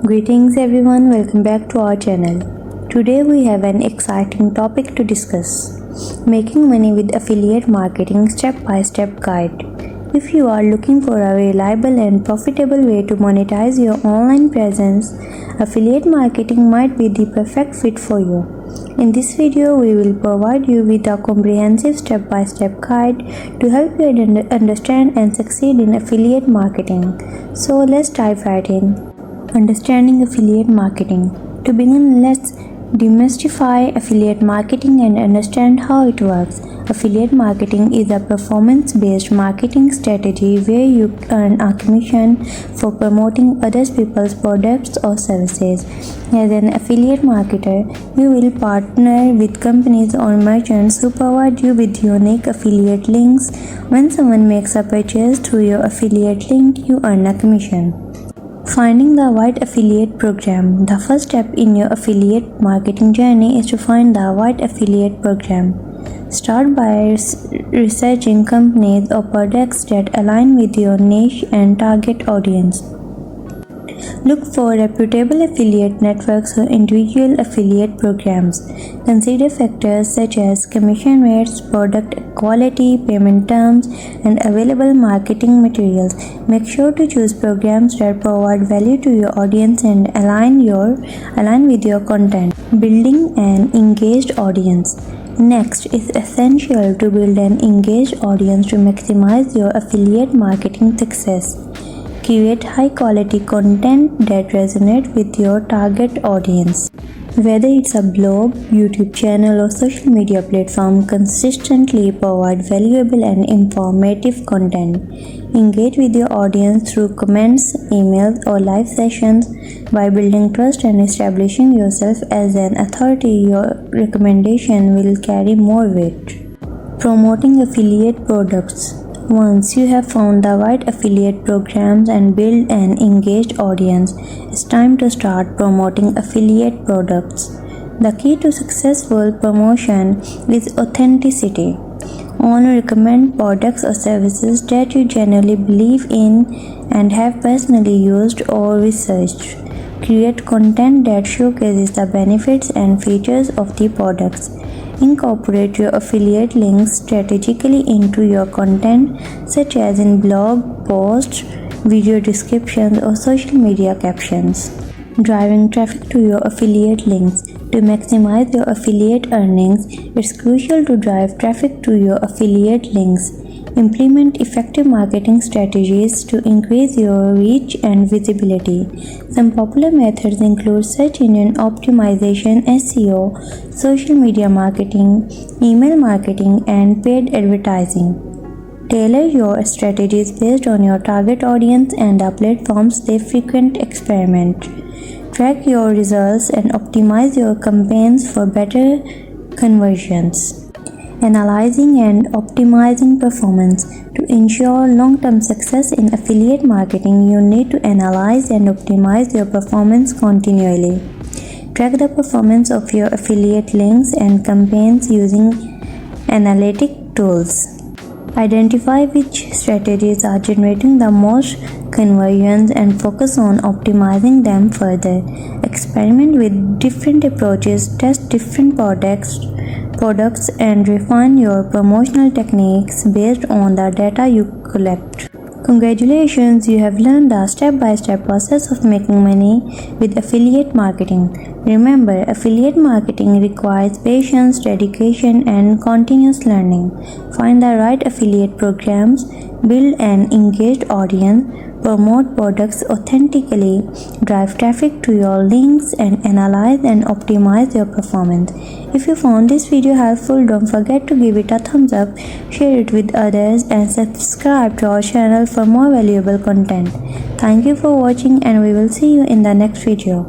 Greetings everyone, welcome back to our channel. Today we have an exciting topic to discuss. Making money with affiliate marketing step-by-step guide. If you are looking for a reliable and profitable way to monetize your online presence, affiliate marketing might be the perfect fit for you. In this video, we will provide you with a comprehensive step-by-step guide to help you understand and succeed in affiliate marketing. So let's dive right in. Understanding affiliate marketing. To begin, let's demystify affiliate marketing and understand how it works. Affiliate marketing is a performance-based marketing strategy where you earn a commission for promoting other people's products or services. As an affiliate marketer, you will partner with companies or merchants who provide you with unique affiliate links. When someone makes a purchase through your affiliate link, you earn a commission. Finding the right affiliate program. The first step in your affiliate marketing journey is to find the right affiliate program. Start by researching companies or products that align with your niche and target audience. Look for reputable affiliate networks or individual affiliate programs. Consider factors such as commission rates, product quality, payment terms, and available marketing materials. Make sure to choose programs that provide value to your audience and align with your content. Building an engaged audience. Next, it's essential to build an engaged audience to maximize your affiliate marketing success. Create high-quality content that resonates with your target audience. Whether it's a blog, YouTube channel, or social media platform, consistently provide valuable and informative content. Engage with your audience through comments, emails, or live sessions. By building trust and establishing yourself as an authority, your recommendation will carry more weight. Promoting affiliate products. Once you have found the right affiliate programs and build an engaged audience, it's time to start promoting affiliate products. The key to successful promotion is authenticity. Only recommend products or services that you genuinely believe in and have personally used or researched. Create content that showcases the benefits and features of the products. Incorporate your affiliate links strategically into your content, such as in blog posts, video descriptions, or social media captions. Driving traffic to your affiliate links. To maximize your affiliate earnings, it's crucial to drive traffic to your affiliate links. Implement effective marketing strategies to increase your reach and visibility. Some popular methods include search engine optimization, SEO, social media marketing, email marketing, and paid advertising. Tailor your strategies based on your target audience and the platforms they frequent. Experiment. Track your results and optimize your campaigns for better conversions. Analyzing and optimizing performance. To ensure long-term success in affiliate marketing, you need to analyze and optimize your performance continually. Track the performance of your affiliate links and campaigns using analytic tools. Identify which strategies are generating the most conversions and focus on optimizing them further. Experiment with different approaches, test different products and refine your promotional techniques based on the data you collect. Congratulations, you have learned the step-by-step process of making money with affiliate marketing. Remember, affiliate marketing requires patience, dedication, and continuous learning. Find the right affiliate programs, build an engaged audience, promote products authentically, drive traffic to your links, and analyze and optimize your performance. If you found this video helpful, don't forget to give it a thumbs up, share it with others, and subscribe to our channel for more valuable content. Thank you for watching, and we will see you in the next video.